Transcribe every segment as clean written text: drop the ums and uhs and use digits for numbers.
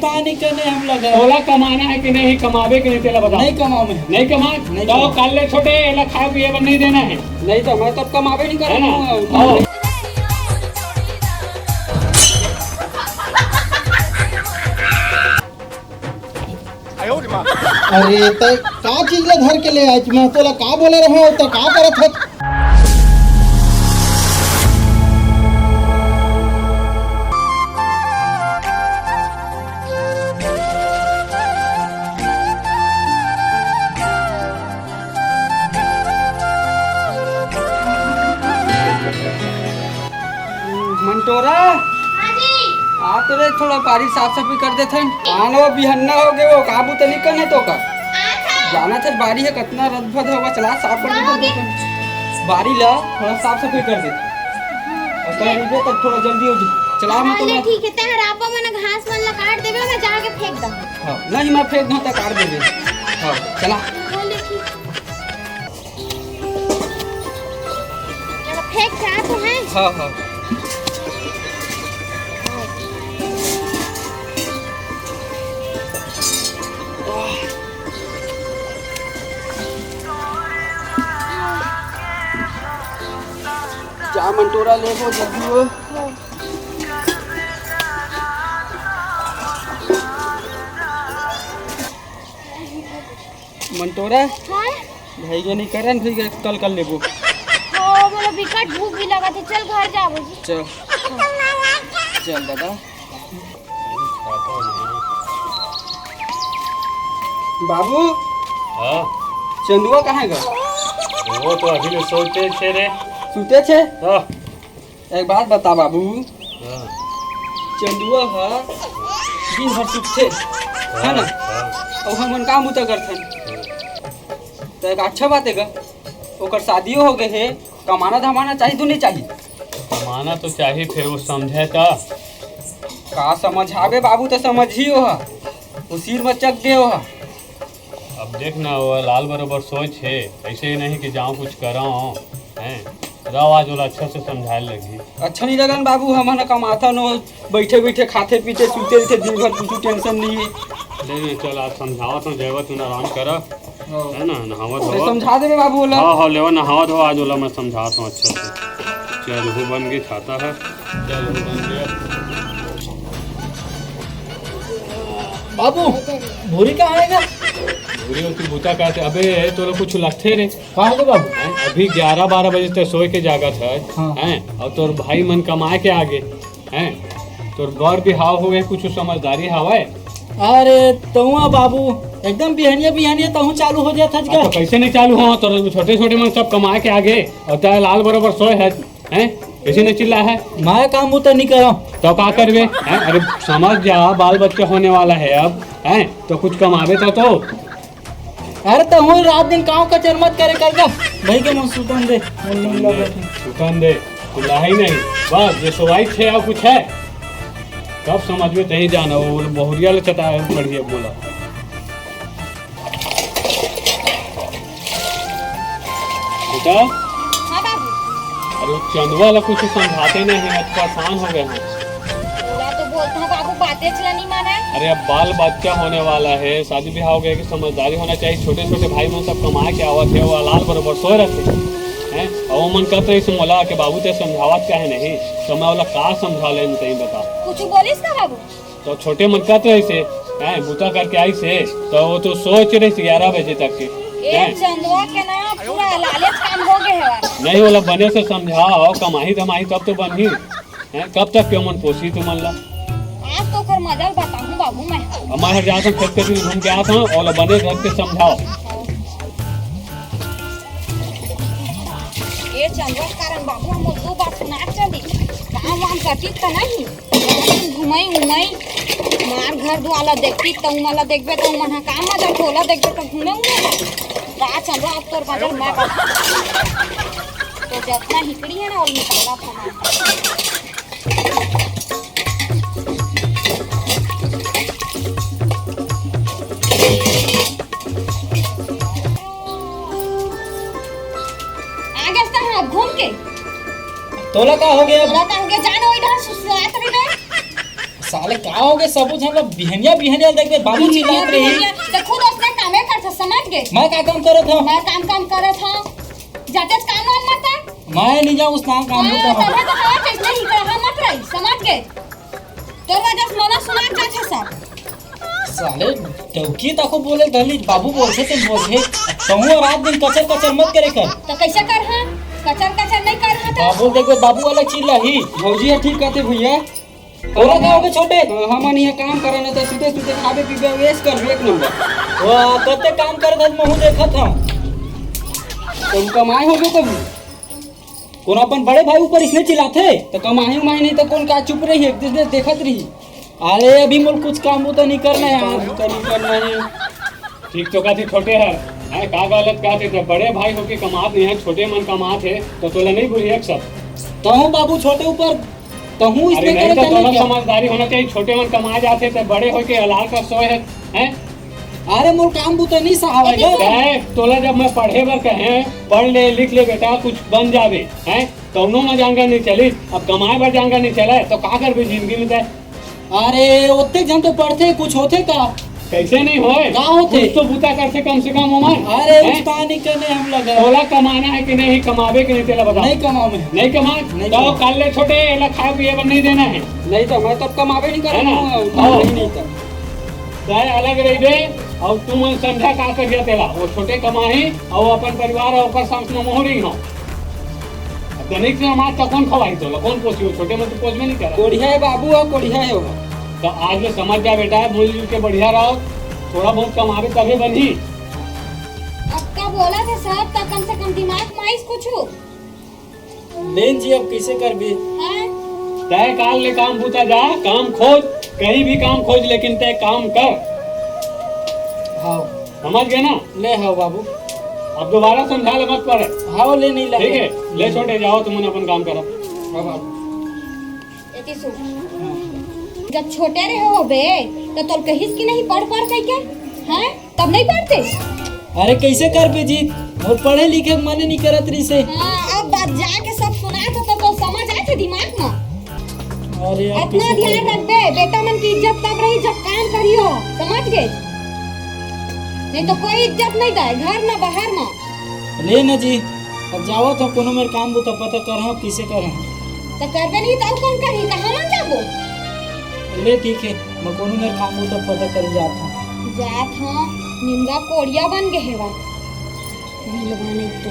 पानी करने हम लगे। तोला कमाना है कि नहीं, कमावे कि नहीं तेला बता। नहीं कमाओ में, नहीं कमा तो कल ले छोटे एला खाए पिए पर नहीं देना है। नहीं तो मैं तब कमावे नहीं है ना? करूँगा। अरे तो का चीज ले धर के ले आज मैं तोला का बोले रहा तो का करत है। मंटोरा आ तो रे थोड़ा बारी साफ सफाई कर देते हैं। आनो बिहन्ना हो गए वो काबू तो नहीं करने तो का जाना था बारी है कितना रद्द होगा चला साफ कर दे बारी ला थोड़ा साफ सफाई कर दे और कर दे तब थोड़ा जल्दी हो जाए चला मैं तो ठीक है तेरा आपा मैंने घास मन ला काट देबे मैं जाके फेंक दूं। हां नहीं मैं फेंक दूं तो काट देबे। हां चला बोले ठीक चलो फेंक जा तो है। हां हां जा मंटोरा ले वो जल्दी हो। मंटोरा हां भाई के नहीं करन फिर कल लेबो। हां मेरा विकट भूख भी लगा थी चल घर जाबो जी। चल चल दादा बाबू हां चंदुआ कहाँ गया? वो तो अभी सोते छे रे। सुते छे? हां एक बात बता बाबू हां चंदुआ है दिन भर सुते है ना और हम काम उतर करथन तो एक अच्छा बात है गा ओकर शादियों हो गए है कमाना धमाना चाहिए तो नहीं चाहिए? कमाना तो चाहिए फिर वो समझे तो का समझावे बाबू तो समझियो है वो सिर में चक गए हो। अब देख ना वो लाल बराबर सोच है ऐसे ही नहीं कि जाऊँ कुछ कराऊँ हैं रवाज वाला अच्छा से समझाए लगी। अच्छा नहीं लगन बाबू हमारा कमाता न बैठे बैठे खाते पीते सूते रहते दिन भर कुछ टेंशन नहीं है। नहीं चल आप समझावा तो जयवा तू आराम कर है ना नहावा अरे धोवा। समझा दे बाबू बोला। हाँ हाँ लेवा नहावा धोवा आज वाला मैं समझाता हूँ अच्छा से। चल वो बन गई खाता है चल वो बन गया। बाबू भूरी कहाँ आएगा? पूरी उसकी बूता कहते अबे तो कुछ लगते रे कहाँ गए बाबू? अभी 11-12 बजे तक सोए के जागत है हाँ। हैं और तोर भाई मन कमाए के आगे हैं तोर गौर भी हाव हो गए कुछ समझदारी हवा है। अरे तुआ बाबू एकदम बिहनिया बिहनिया तहु चालू हो जाता है तो कैसे नहीं चालू हो तोर छोटे छोटे मन सब कमाए के आगे और तेरा लाल बराबर सोए है हैं कैसे नहीं चिल्ला है? मैं काम तो नहीं करो तो क्या करवे हैं? अरे समझ जा बाल बच्चे होने वाला है अब हैं तो कुछ कमावे तो अरे तहु रात दिन काम का चरमत करे करगा भाई के मन सुतन दे दुकान दे चिल्ला ही नहीं बस ये सोवाई थे और कुछ है कब समझ में नहीं जाना वो बहुरिया ले चता बढ़िया बोला। बेटा हां बाबू अरे चंदवा ला कुछ समझाते नहीं है परेशान हो गए हैं। बोला तो बोलता हूं बाबू बातें चला नहीं माना। अरे अब बाल बच्चा होने वाला है शादी ब्याह हो गया कि समझदारी होना चाहिए। छोटे छोटे भाई मन सब कमा के आवत है वो लाल बराबर सोए रहते हैं और वो मन कहते हैं मोला के बाबू ते समझावत क्या है नहीं तो मैं बोला का समझा ले नहीं बता कुछ बोलिस ना बाबू? तो छोटे मन कहते ऐसे हैं बूता करके आई से तो वो तो सोच रही 11 बजे तक के एक चंदवा के ना पूरा लालच काम हो गए है। नहीं बोला बने से समझाओ कमाही धमाही तब तो बन ही हैं कब तक क्यों मन पोसी तू मन ला आज तो कर मजा बताऊं बाबू मैं हमारे जाता हूँ खेत के घूम के आता हूँ और बने रख के समझाओ। ये चंदवा के कारण बाबू हम दो बात सुना चली काम वाम करती तो नहीं घुमाई उमाई मार घर दुआला देखती तो मला देखबे तो मन काम मजा ठोला देखबे तो घूमे उमे का चंदवा अब तोर बाजार मैं तो जितना हिकड़ी है ना और निकाला था घूम के तोला का हो गया? तोला का हो गया जानो इधर सुसुआत रे साले का हो गए सब हम लोग बिहनिया बिहनिया देख के बाबू चिल्लात रही। तो खुद उसने कामे कर समझ गए। मैं का काम करत हूं? मैं काम करत हूं। जाते काम वाम मत कर। मैं नहीं जाऊं उस काम नहीं हाँ, कर। तोरा तो हवा कैसे नहीं कर हम मत रही समझ गए। तोर वजह से मना सुना जात है सब। साले टौकी तको बोले दली बाबू बोलते थे बोले कहूं रात दिन कचर कचर मत करे कर। तो कैसे कर हां? कचर नहीं कर हां तो बाबू देखो बाबू वाला चिल्लाही। भौजी है ठीक कहते भैया। बोला का हो गए छोटे? हमन यहाँ काम करना था सुते सुते खावे पीवे वेस्ट कर एक नंबर। वो कते काम करत हन महू देखत हूं। तुम कमाए हो गए कभी? कौन अपन बड़े भाई ऊपर इसने चिल्लाते? तो कमाई उमाई नहीं तो कौन का चुप रही एक दूसरे देखत रही। अरे अभी मुल कुछ काम तो नहीं करना यार। काम नहीं करना है। ठीक तो कहते छोटे है का गलत कहते थे बड़े भाई होके कमात नहीं है छोटे मन कमात है तो तोला नहीं बुरी एक सब। कहूं बाबू छोटे ऊपर कहूं अरे इसने नहीं करे तो दोनों क्या? समझदारी होना चाहिए छोटे मन कमा जाते थे बड़े होके हलाल का सोए है। अरे मोर काम तो नहीं सहावेगा। कहे तोला जब मैं पढ़े बर कहे पढ़ ले लिख ले बेटा कुछ बन जावे हैं कौनो में जांगा नहीं चली अब कमाए बर जांगा नहीं चले तो का कर भी जिंदगी में जाए। अरे ओते जन तो पढ़ते कुछ होते का? कैसे नहीं होए का होते? कुछ तो बूता करते कम से कम उमर। अरे उस्ता नहीं करने हम लगा। तोला कमाना है कि नहीं कमावे कि नहीं तेला बता। नहीं कमाओ में। नहीं कमा नहीं तो कमा। कल ले छोटे एला खाए पिए बर नहीं देना है। नहीं तो मैं तब कमावे नहीं है ना? करूँगा नहीं तो चाहे अलग रही दे और तुम समझा का करिया तेला वो छोटे कमाही और अपन परिवार और ओकर संग में मोहरी हो तनिक से हमार तो कौन खवाई तो कौन पोसी छोटे में तो पोस में नहीं करा। कोढ़िया है बाबू और कोढ़िया है वो। तो आज में समझ जा बेटा मिलजुल के बढ़िया रहो थोड़ा बहुत कमावे तभी बनी। अब का बोला था साहब तो कम से कम दिमाग में आइस कुछ लेन जी अब कैसे कर भी? हां तय काल ले काम बूता जा काम खोज कहीं भी काम खोज लेकिन तय काम कर। हाँ समझ गए ना? ले हाँ बाबू। अब दोबारा समझा ले मत पड़े हाँ ले नहीं लगे। ठीक है ले छोटे जाओ तुम अपन काम करो। हाँ बाबू। एती सु जब छोटे रहे हो बे तो तोल कहिस कि नहीं पढ़ के क्या हैं तब नहीं पढ़ते। अरे कैसे कर बे जी और पढ़े लिखे मन नहीं करत रही से। हां अब बात जाके सब सुना तो समझ आए थे दिमाग में। अरे अब अपना कैसे ध्यान कर? रख बे बेटा मन की इज्जत तब रही जब काम करियो समझ गए नहीं तो कोई इज्जत नहीं दे घर ना बाहर में। ले ना जी अब जाओ तो कोनो मेरे काम तो पता कर हाँ कैसे कर हाँ। तो करबे नहीं तो कौन करी कहां मन जाबो। ले ठीक है मैं कोनो मेरे काम तो पता कर जाता हूँ। जात हां निंदा कोड़िया बन गए हेवा मिलवा नहीं तो।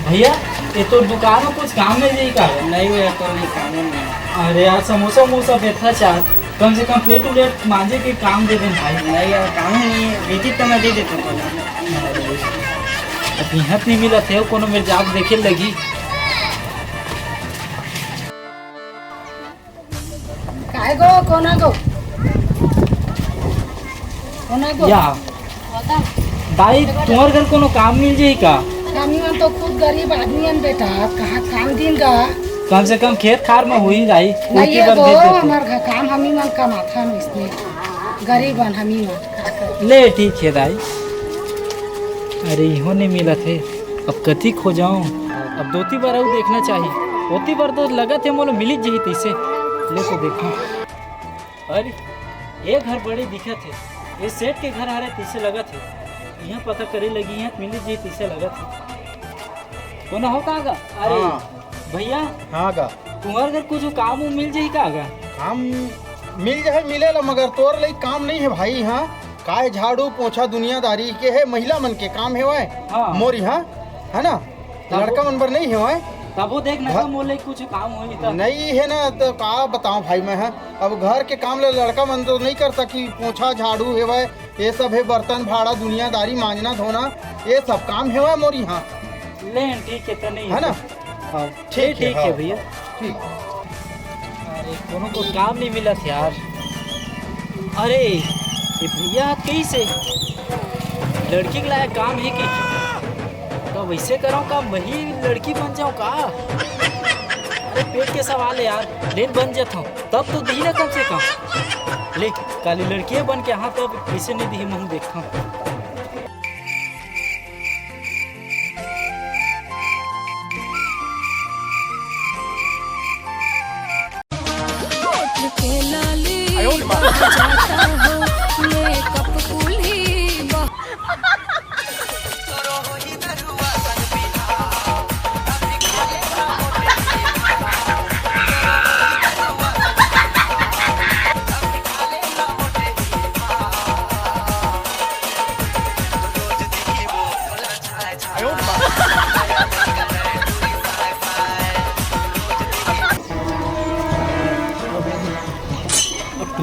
भैया ये तो दुकान में कुछ काम में का नहीं हुआ तो नहीं काम नहीं। अरे यार समोसा वमोसा बेचा चार कम से कम प्लेट उलेट मांझे के काम दे दें भाई। नहीं यार काम ही नहीं है बेटी तो मैं दे देता हूँ। अब यहाँ नहीं मिला थे कोनो मेरे जाग देखे लगी। काय गो कोना गो या बता दाई तुम्हारे घर कोनो काम मिल जाई का? हमी मन तो खुद गरीब आदमी हन बेटा कहाँ काम दिन गा कम से कम खेत खार में हुई दाई नहीं है गो हमार घर काम हमी मन कमाथा हम इसमें गरीब हन हमी मन का कर। ले ठीक है दाई। अरे इहो नहीं मिला थे अब कथी खो जाऊं अब दोती बार और देखना चाहिए होती बार तो लगा थे मोलो मिली जी तैसे ले तो देखो। अरे ये घर बड़े दिखा थे ये सेठ के घर आ रहे तैसे लगा थे यहाँ पता करे लगी यहाँ मिली जी तैसे लगा थे कोना हो कागा। अरे भैया हाँ का तुम्हारे घर कुछ काम मिल जाई कागा? काम मिल जाए मिलेला मगर तोर लई काम नहीं है भाई। हाँ काय झाड़ू पोछा दुनियादारी के है महिला मन के काम है वाय हाँ। मोर यहाँ है ना लड़का मन पर नहीं है वाय तब वो देख ना मोले कुछ काम हुई था नहीं है ना तो का बताऊं भाई मैं। हाँ अब घर के काम ले लड़का मन तो नहीं करता कि पोछा झाड़ू है वाय ये सब है बर्तन भाड़ा दुनियादारी मांजना धोना ये सब काम है वाय मोर यहाँ ले ठीक है तो नहीं है ना। हाँ ठीक है, ठीक है हाँ। भैया। ठीक अरे कोनो को काम नहीं मिला था यार। अरे ये भैया कैसे लड़की के लायक काम है कि तो वैसे कराऊँ का वही लड़की बन जाऊँ का? अरे पेट के सवाल है यार लेन बन जाता हूँ तब तो दी ना कम से कम ले काली लड़की बन के हाँ तब कैसे नहीं दी मैं देखता हूँ। के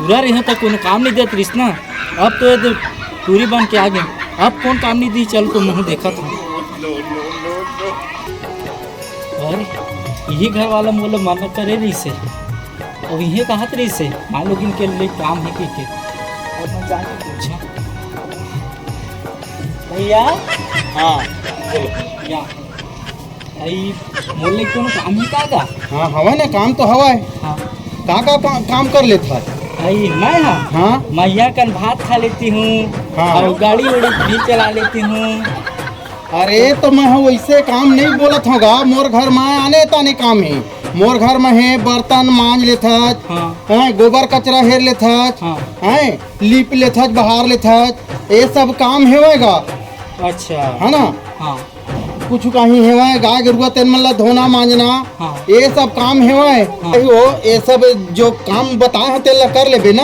पूरा रही तो कोनो काम नहीं देत रहीस ना। अब तो ये पूरी बन के आ गए, अब कौन काम नहीं दी। चल तो मैं देखा था अरे यही घर वाला मोला मना करे रही से और यही कहा रही से मान लोग इनके लिए काम है कि और मैं जाके पूछा भैया। हाँ भैया आई मोले कोनो काम ही का। हाँ हवा ना काम तो हवा है। हाँ का काम कर लेता है। आई मैं हाँ मैया कन भात खा लेती हूँ हाँ। और गाड़ी उड़ी भी चला लेती हूँ। अरे तो मैं वैसे काम नहीं बोलत होगा। मोर घर में आने ताने काम है। मोर घर में है बर्तन मांज लेता हाँ गोबर कचरा हेर लेता हाँ है लीप लेता बहार लेता ये सब काम हेवेगा अच्छा है ना। हाँ कुछ कहीं हेवा गाय गरुआ तेन मन ला धोना मांजना हाँ ये सब काम हेवा हाँ। वो ये सब जो काम बताए हैं तेल ला कर लेबे ना।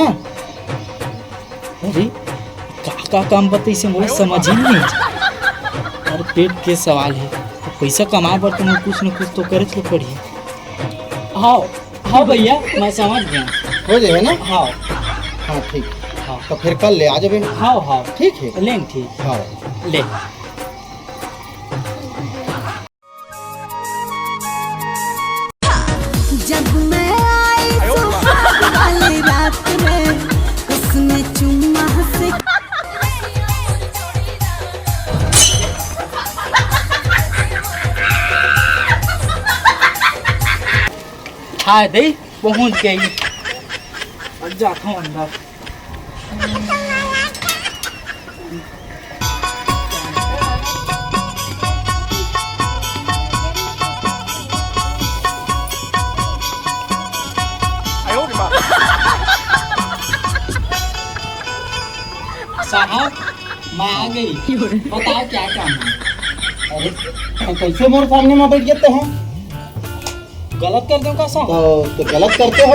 अरे का काम बताई से मुझे समझ ही नहीं। और पेट के सवाल है तो पैसा कमाए पर तुम्हें कुछ न कुछ तो करे तो पड़ी। हाँ हाँ भैया मैं समझ गया। हो जाए ना। हाँ हाँ ठीक। हाँ तो फिर कल ले आ जाबे। हाँ हाँ ठीक है। लें ठीक हाँ ले। जब मैं आई सुहाग वाली रात में उसने चुम्मा से हाँ दे पहुँच गई। अब जाता हूँ अंदर। साहब मैं आ गई, बताओ क्या काम है। अरे कैसे मोर सामने में बैठ जाते हैं। गलत कर दूँ का साहब। तो गलत करते हो।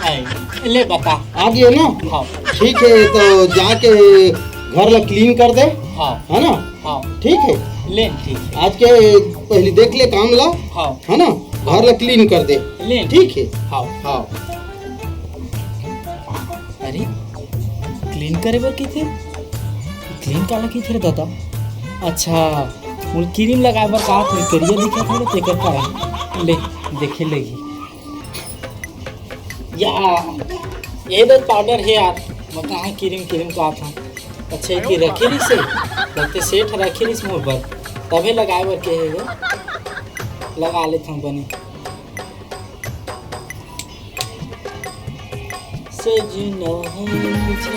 आई, ले बता। आ गए ना। हाँ ठीक है तो जाके घर ला क्लीन कर दे हाँ है ना। हाँ ठीक है ले ठीक है। आज के पहले देख ले काम ला हाँ है ना। घर ला क्लीन कर दे ले ठीक है। हाँ। हाँ अरे क्लीन करे बर की थे क्लीन काला की थे दादा। अच्छा मुझे क्रीम लगाए बर का थे करिया दिखा था तो तेकर का ले देखे लगी या ये तो पाउडर है यार। मैं कहाँ क्रीम का था। अच्छा ये रखे रही से लगते सेठ रखे रही मोर पर तभी लगाए बर के है लगा लेता हूँ बने सजना है मुझे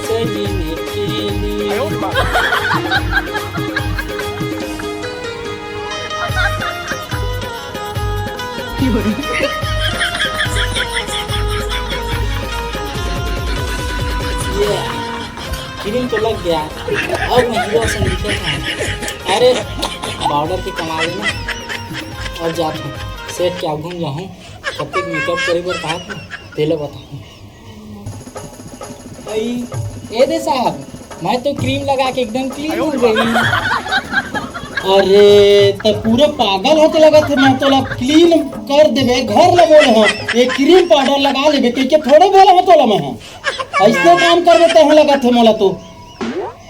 सजने के लिए। क्रीम तो लग गया। अब मैं हीरो से लिखा था अरे पाउडर की कमा लेना और जाता हूँ सेठ क्या घूम जाऊँ कब मेकअप करे बर कहा था तेल बताऊँ। ए दे साहब मैं तो क्रीम लगा के एकदम क्लीन हो गई। अरे तो पूरे पागल होते लगा थे। मैं तो क्लीन कर देवे घर ला बोले हैं ये क्रीम पाउडर लगा लेबे के थोड़े बोला है तोला मैं ऐसे काम कर देते हैं लगा थे मोला तो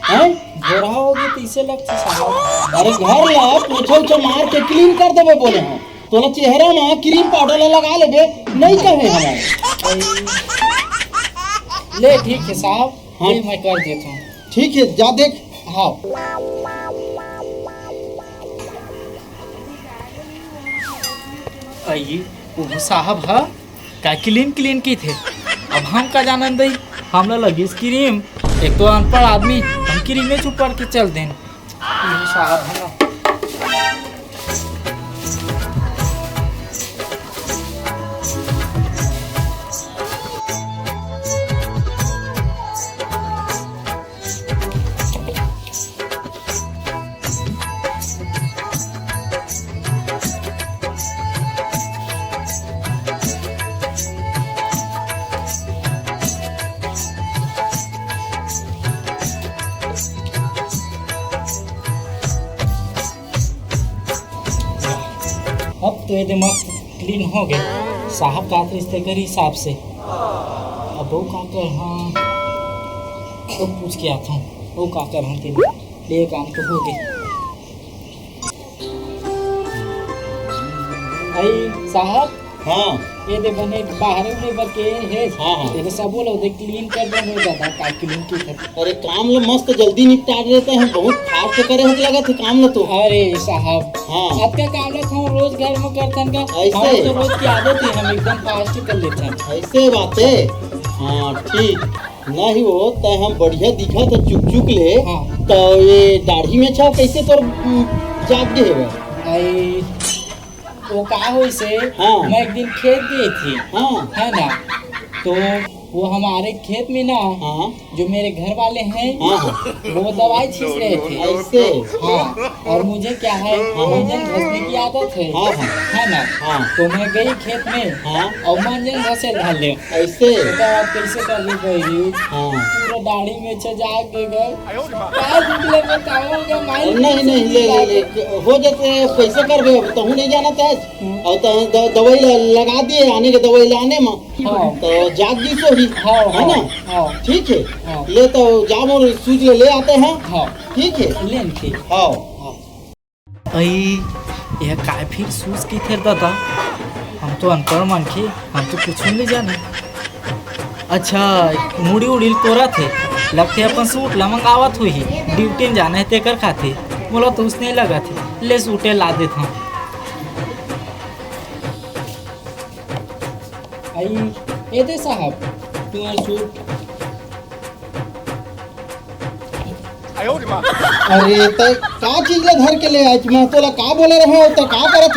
हैं गोरा होगी तो इसे लगता साहब। अरे घर ला पोछा उछा मार के क्लीन कर देवे बोले हैं तोला चेहरा में क्रीम पाउडर लगा लेबे नहीं कहे हमारे। ले ठीक है साहब। हाँ। ये मैं कर देता हूँ। ठीक है जा देख। हाँ आइए वो साहब है का क्लीन की थे। अब हम का जानन दई हमला लगी क्रीम एक तो अनपढ़ आदमी हम क्रीम में छुप कर के चल दें। ये साहब है ना अब तो ये मस्त क्लीन हो गए। साहब का तो इस्ते कर हिसाब से अब वो का कर हाँ तो पूछ के आता हूँ वो का कर हाँ तेरे ले काम तो हो गए। भाई साहब हाँ ये दे बने बाहर में बके है हाँ, हाँ। देखो सब लोग देख क्लीन कर दे हो जाता है क्लीन की है। अरे काम लो मस्त जल्दी निपटा देते हैं, बहुत फास्ट करे हो लगा थे काम लो तो। अरे साहब हाँ आपका काम है हम रोज घर में करतन का ऐसे? हम तो रोज की आदत है हम एकदम फास्ट कर लेते हैं। ऐसे बातें हाँ ठीक नहीं हो तो हम बढ़िया दिखा तो चुक चुक ले। हाँ। तो ये दाढ़ी में छाव कैसे तोर जाग गए हो? आई वो का हो से हाँ। मैं एक दिन खेत गई थी हाँ है ना तो वो हमारे खेत में ना हाँ जो मेरे घर वाले हैं हाँ वो दवाई छींच रहे थे। ऐसे हाँ और मुझे क्या है मंजन घसने की आदत है हाँ, हाँ। है ना हाँ। तो मैं गई खेत में हाँ और मंजन घसे डाल ले ऐसे तो आप कैसे कर ली गई हाँ पूरा दाढ़ी में चजा के गए क्या निकले में काम हो गया माइल नहीं नहीं ले हो जाते पैसे कर दे तो नहीं जाना था और तो दवाई लगा दिए आने के दवाई लाने में हाँ। तो जाग जी सो ही हाँ, है ना हाँ। ठीक है हाँ। ले तो जाम और सूज ले आते हैं हाँ ठीक है लेन थी हाँ अई यह काय फिर सूस की थे दादा हम तो अनपढ़ मन के हम तो कुछ नहीं जाने। अच्छा मुड़ी उड़ी कोरा थे लगते अपन सूट ला मंगावत हुई ड्यूटी में जाना है तेकर खाते बोला तो उसने लगा थे ले सूटे ला देता हूँ। आई ये दे साहब तुम्हारा सूट अरे तो का चीज ला धर के ले आज मैं तोला का बोले रहे हो तो का करत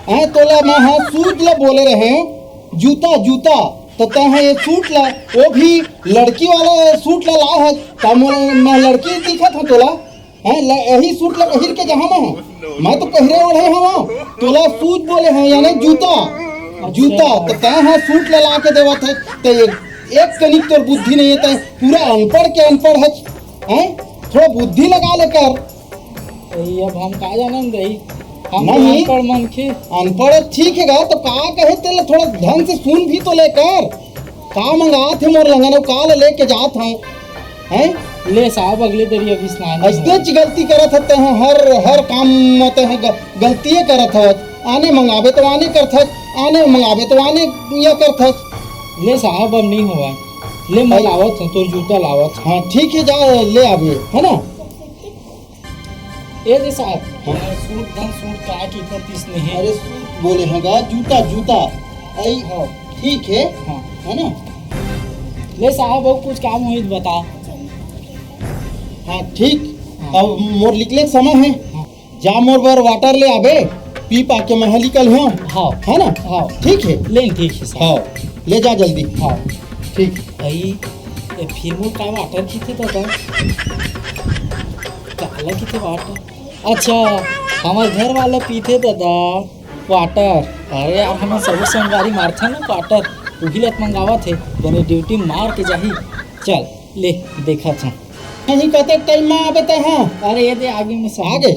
है तोला मैं हाँ सूट ला बोले रहे हो जूता जूता तो ते है ये सूट ला वो भी लड़की वाला सूट ला ला है तब मैं लड़की दिखा था तोला है यही सूट ला पहिर के जहाँ मैं हूँ मैं तो पहरे ओढ़े हूँ तोला सूट बोले हैं यानी जूता जूता तो ते है सूट ला ला के देवत है तो एक कनिक तोर बुद्धि नहीं है ते पूरा अनपढ़ के अनपढ़ है थोड़ा बुद्धि लगा लेकर। अब हम का जानन गई हम नहीं। अनपढ़ मन के अनपढ़ ठीक है तो का कहे तेल थोड़ा ढंग से सुन भी तो लेकर का मंगा थे मोर लंगन का लेके जात हूँ हैं ले साहब अगले देरी अभी स्नान ऐसे गलती करत हते हैं हर काम में ते हैं गलतियाँ करत है आने मंगावे तो आने करत आने मंगावे तो आने ये करत ले साहब अब नहीं हुआ ले मैं लावत हूँ तो जूता लावत हाँ ठीक है जा ले आवे है ना ये दे साहब सूट धन सूट का की तीस नहीं है अरे बोले हैं जूता जूता आई हाँ ठीक है हाँ है ना ले साहब अब कुछ काम हुई तो बता। हाँ ठीक हाँ। अब मोर निकले समय है हाँ। जा मोर बर वाटर ले आबे पी पा के मैं निकल हूँ हाँ है ना हाँ ठीक है ले ठीक है साहब हाँ ले जा जल्दी हाँ ठीक भाई ये फिर वो का वाटर की थे दादा काला की थे वाटर अच्छा हमारे घर वाला पीते दादा वाटर अरे यार हमें सब संगवारी मारता ना वाटर वही लत मंगावा थे बने ड्यूटी मार के जाही चल ले देखा था नहीं कहते टाइम में आबे ते हाँ अरे ये दे आगे में साहब आगे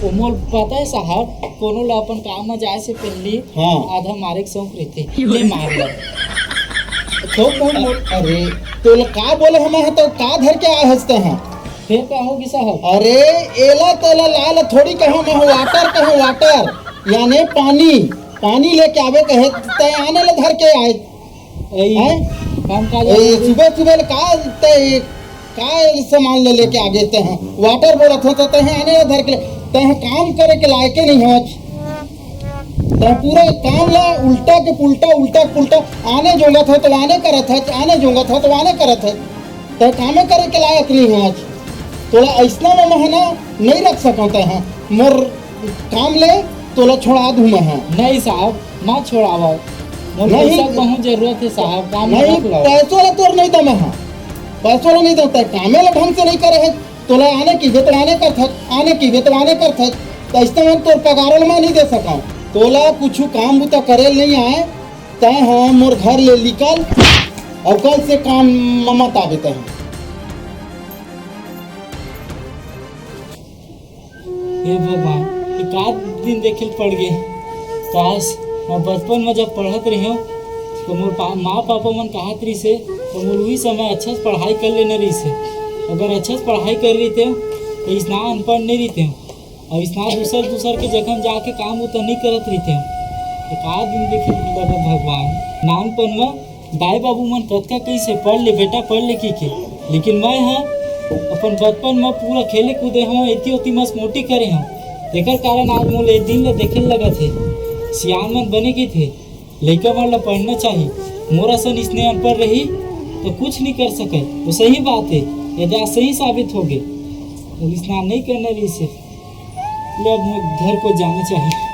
वो मोल पता है साहब कोनो ला अपन काम में जाए से पहले हाँ। आधा मारे के शौक रहते ले मार लो तो मोर अरे तो का बोले हम है तो का धर के आए हंसते हैं फिर क्या होगी साहब अरे एला तेला लाल थोड़ी कहो मैं वाटर कहो वाटर यानी पानी पानी लेके आवे कहे ते आने ले धर के आए हैं काम का सुबह सुबह का ते का सामान ले लेके आ गए हैं वाटर बोला था तो तहे आने ले धर के ते काम करे के लायक नहीं हो ते पूरा काम ला उल्टा के पुल्टा आने जोगा था तो आने करत है आने जोगा था तो आने करत है ते कामे करे के लायक नहीं हो आज तोला ऐसा में महना नहीं रख सकते हैं मोर काम ले तोला छोड़ा दूँ मैं नहीं साहब मत छोड़ावा नहीं। पैसा बहुत जरूरत है साहब काम नहीं मत लाओ। पैसों ला तोर नहीं दम है पैसों ला नहीं देता कामे ला ढंग से नहीं करे है तोला आने की वेतन आने कर था आने की वेतन आने कर था तो इस तरह तोर पगारों में नहीं दे सका तोला कुछ काम बुता करे नहीं आए तय हाँ मोर घर ले निकल और कल से काम मत आवे तय हे भगवान एक आध दिन देखे पड़ गए काश मैं बचपन में जब पढ़त रही हूँ तो मोर माँ पापा मन कहत रही से तो मोर वही समय अच्छा से पढ़ाई कर लेने रही से। अगर अच्छा से पढ़ाई कर रही थे तो इतना अनपढ़ नहीं रहते और इतना दूसर के जगह जाके काम वो तो नहीं करत रही थे। एक आध दिन देखे लगा भगवान नानपन में दाई बाबू मन कतका कैसे पढ़ ले बेटा पढ़ ले की के, लेकिन मैं हाँ अपन बचपन में पूरा खेले कूदे हूँ इतनी उतनी मस्त मोटी करे हूँ। एकर कारण आज मोल एक दिन देखे लगा थे सियान मन बने के थे लड़का मन ला पढ़ना चाहिए। मोरा सन इसने अनपढ़ रही तो कुछ नहीं कर सके तो सही बात है, यदि आज सही साबित हो गए तो स्नान नहीं करना रही से। अब घर को जाना चाहिए।